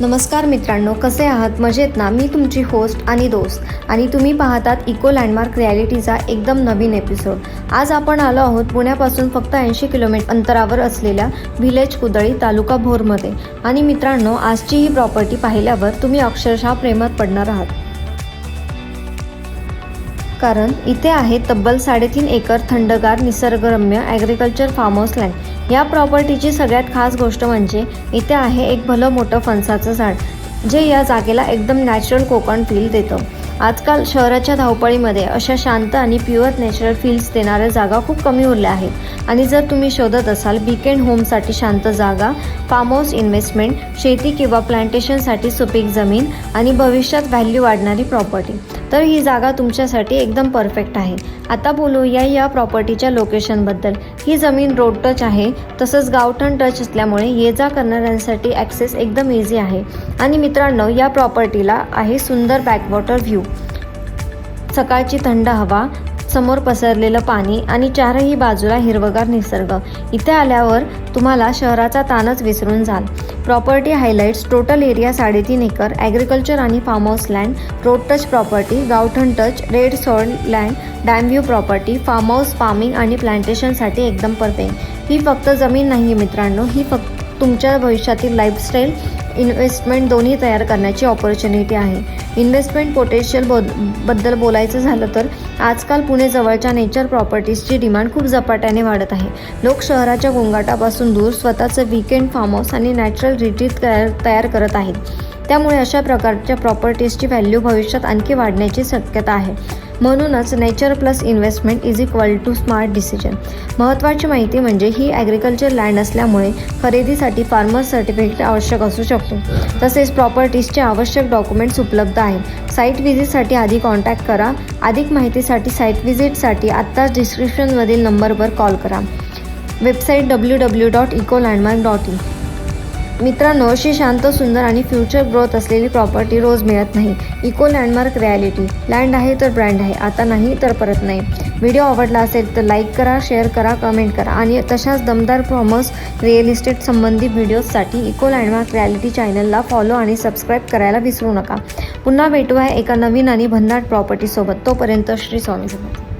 नमस्कार मित्रांनो, कसे आहात? मजेत ना? मी तुमची होस्ट आणि दोस्त आणि तुम्ही पाहतात इको लँडमार्क रिॲलिटीचा एकदम नवीन एपिसोड. आज आपण आलो आहोत पुण्यापासून फक्त 80 किलोमीटर अंतरावर असलेल्या व्हिलेज कुदळी तालुका भोरमध्ये. आणि मित्रांनो, आजची ही प्रॉपर्टी पाहिल्यावर तुम्ही अक्षरशः प्रेमात पडणार आहात. कारण इथे आहे तब्बल 3.5 एकर थंडगार निसर्गरम्य ॲग्रिकल्चर फार्म हाऊस लँड. या प्रॉपर्टीची सगळ्यात खास गोष्ट म्हणजे इथे आहे एक भलं मोठं फणसाचं झाड, जे या जागेला एकदम नॅचरल कोकण फील देतं. आजकाल शहराच्या धावपळीमध्ये अशा शांत आणि प्युअर नॅचरल फील्स देणाऱ्या जागा खूप कमी उरल्या आहेत. आणि जर तुम्ही शोधत असाल वीकेंड होमसाठी शांत जागा, फार्म हाऊस इन्व्हेस्टमेंट, शेती किंवा प्लांटेशनसाठी सुपीक जमीन आणि भविष्यात व्हॅल्यू वाढणारी प्रॉपर्टी, तर ही जागा तुमच्यासाठी एकदम परफेक्ट आहे. आता बोलूया या प्रॉपर्टीच्या लोकेशनबद्दल. ही जमीन रोड टच आहे, तसंच गावठण टच असल्यामुळे ये जा करणाऱ्यांसाठी ॲक्सेस एकदम इझी आहे. आणि मित्रांनो, या प्रॉपर्टीला आहे सुंदर बॅकवॉटर व्ह्यू, सकाळची थंड हवा, समोर पसरलेलं पाणी आणि चारही बाजूला हिरवगार निसर्ग. इथे आल्यावर तुम्हाला शहराचा ताणच विसरून जाल. Property highlights: total area 3.5 acre, agriculture आणि farm house land, road touch property, गावठण touch, red soil land, dam view property, farm house, farming आणि प्लांटेशनसाठी एकदम परफेक्ट. ही फक्त जमीन नाही मित्रांनो, ही फक्त तुमच्या भविष्यातील लाईफस्टाईल, इन्व्हेस्टमेंट दोन्ही तयार करण्याची ऑपॉर्च्युनिटी आहे. इन्व्हेस्टमेंट पोटेन्शियल बद्दल बोलायचं झालं तर आजकाल पुणे जवळच्या नेचर प्रॉपर्टीजची डिमांड खूप झपाट्याने वाढत आहे. लोक शहराच्या गोंगाटापासून दूर स्वतःचं वीकेंड फार्म हाऊस आणि नॅचरल रिट्रीट तयार करत आहेत. त्यामुळे अशा प्रकारच्या प्रॉपर्टीजची व्हॅल्यू भविष्यात आणखी वाढण्याची शक्यता आहे. म्हणूनच nature plus investment is equal to smart decision. महत्त्वाची माहिती म्हणजे ही ॲग्रिकल्चर लँड असल्यामुळे खरेदीसाठी फार्मर सर्टिफिकेट आवश्यक असू शकतो. तसेच प्रॉपर्टीजचे आवश्यक डॉक्युमेंट्स उपलब्ध आहेत. साईट व्हिजिटसाठी आधी कॉन्टॅक्ट करा. अधिक माहितीसाठी साईट व्हिजिटसाठी आत्ताच डिस्क्रिप्शनमधील नंबरवर कॉल करा. Website www.ecolandmark.in. मित्रांनो, अशी शांत, सुंदर आणि फ्युचर ग्रोथ असलेली प्रॉपर्टी रोज मिळत नाही. Eco landmark reality. लँड आहे तर ब्रँड आहे, आता नाही तर परत नाही. व्हिडिओ आवडला असेल तर लाईक करा, शेअर करा, कमेंट करा आणि तशाच दमदार फार्म हाऊस रिअल इस्टेट संबंधी व्हिडिओजसाठी इको लँडमार्क रिॲलिटी चॅनलला फॉलो आणि सबस्क्राईब करायला विसरू नका. पुन्हा भेटूया एका नवीन आणि भन्नाट प्रॉपर्टीसोबत. तोपर्यंत श्री स्वामी समर्थ.